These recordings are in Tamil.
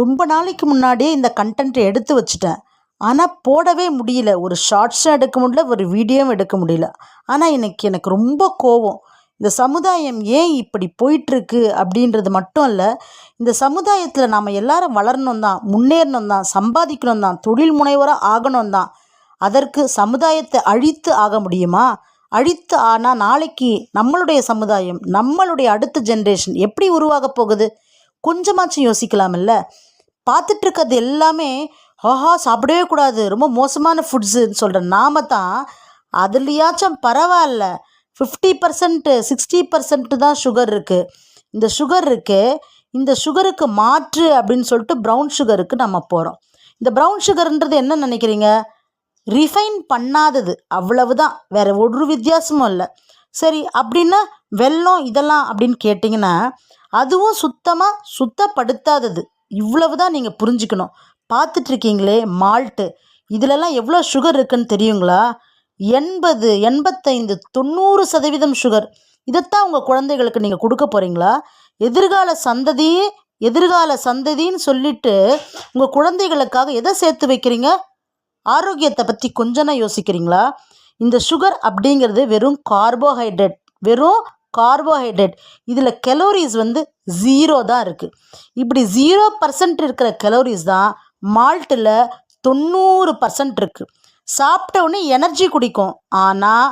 ரொம்ப நாளைக்கு முன்னாடியே இந்த கண்டென்ட்டை எடுத்து வச்சுட்டேன். ஆனால் போடவே முடியல. ஒரு ஷார்ட்ஸும் எடுக்க முடியல, ஒரு வீடியோவும் எடுக்க முடியல. ஆனால் எனக்கு ரொம்ப கோவம். இந்த சமுதாயம் ஏன் இப்படி போயிட்டுருக்கு அப்படின்றது மட்டும் இல்லை, இந்த சமுதாயத்தில் நாம் எல்லாரும் வளரணும் தான், முன்னேறணும் தான், சம்பாதிக்கணும் தான், தொழில் முனைவராக ஆகணும் தான். அதற்கு சமுதாயத்தை அழித்து ஆக முடியுமா? அழித்து ஆனால் நாளைக்கு நம்மளுடைய சமுதாயம், நம்மளுடைய அடுத்த ஜென்ரேஷன் எப்படி உருவாக போகுது? கொஞ்சமாச்சும் யோசிக்கலாமில்ல. பார்த்துட்டு இருக்கிறது எல்லாமே சாப்பிடவே கூடாது, ரொம்ப மோசமான ஃபுட்ஸுன்னு சொல்கிற நாம தான் அதுலேயாச்சும் பரவாயில்ல 50% 60% தான் சுகர் இருக்குது. இந்த சுகர் இருக்குது, இந்த சுகருக்கு மாற்று அப்படின்னு சொல்லிட்டு ப்ரௌன் சுகருக்கு நம்ம போகிறோம். இந்த ப்ரௌன் சுகர்ன்றது என்ன நினைக்கிறீங்க? ரிஃபைன் பண்ணாதது, அவ்வளவுதான், வேறு ஒரு வித்தியாசமும் இல்லை. சரி, அப்படின்னா வெல்லம் இதெல்லாம் அப்படின்னு கேட்டிங்கன்னா அதுவும் சுத்தப்படுத்தாதது. இவ்வளவு தான் நீங்கள் புரிஞ்சுக்கணும். பார்த்துட்ருக்கீங்களே மால்ட்டு, இதிலெல்லாம் எவ்வளோ சுகர் இருக்குன்னு தெரியுங்களா? 80, 85, 90% சுகர். இதைத்தான் உங்கள் குழந்தைகளுக்கு நீங்கள் கொடுக்க போகிறீங்களா? எதிர்கால சந்ததின்னு சொல்லிட்டு உங்கள் குழந்தைகளுக்காக எதை சேர்த்து வைக்கிறீங்க? ஆரோக்கியத்தை பற்றி கொஞ்சம் யோசிக்கிறீங்களா? இந்த சுகர் அப்படிங்கிறது வெறும் கார்போஹைட்ரேட். இதில் கலோரிஸ் 0 தான் இருக்குது. இப்படி 0% இருக்கிற கலோரிஸ் தான் மால்ட்டில் 90% இருக்குது. சாப்பிட்ட உடனே எனர்ஜி குடிக்கும், ஆனால்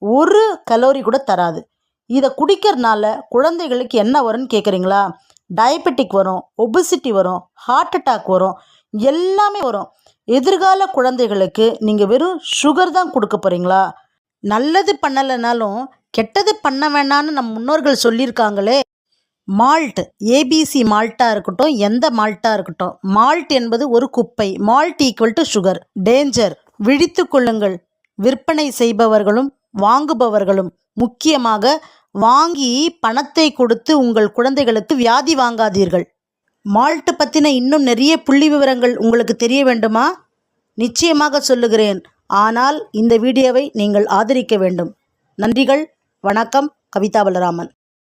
ஒரு கலோரி கூட தராது. இதை குடிக்கிறதுனால குழந்தைகளுக்கு என்ன வரும்னு கேட்குறீங்களா? டயபெட்டிக் வரும், ஒபிசிட்டி வரும், ஹார்ட் அட்டாக் வரும், எல்லாமே வரும். எதிர்கால குழந்தைகளுக்கு நீங்கள் வெறும் சுகர் தான் கொடுக்க போகிறீங்களா? நல்லது பண்ணலைனாலும் கெட்டது பண்ண வேண்டான்னு நம் முன்னோர்கள் சொல்லியிருக்காங்களே. மால்ட், ஏபிசி மால்ட்டாக இருக்கட்டும், எந்த மால்ட்டாக இருக்கட்டும், மால்ட் என்பது ஒரு குப்பை. Malt equal to sugar. Danger. விழித்து கொள்ளுங்கள். விற்பனை செய்பவர்களும் வாங்குபவர்களும், முக்கியமாக வாங்கி பணத்தை கொடுத்து உங்கள் குழந்தைகளுக்கு வியாதி வாங்காதீர்கள். மால்ட்டு பற்றின இன்னும் நிறைய புள்ளி விவரங்கள் உங்களுக்கு தெரிய வேண்டுமா? நிச்சயமாக சொல்லுகிறேன். ஆனால் இந்த வீடியோவை நீங்கள் ஆதரிக்க வேண்டும். நன்றிகள். வணக்கம். கவிதா பலராமன்.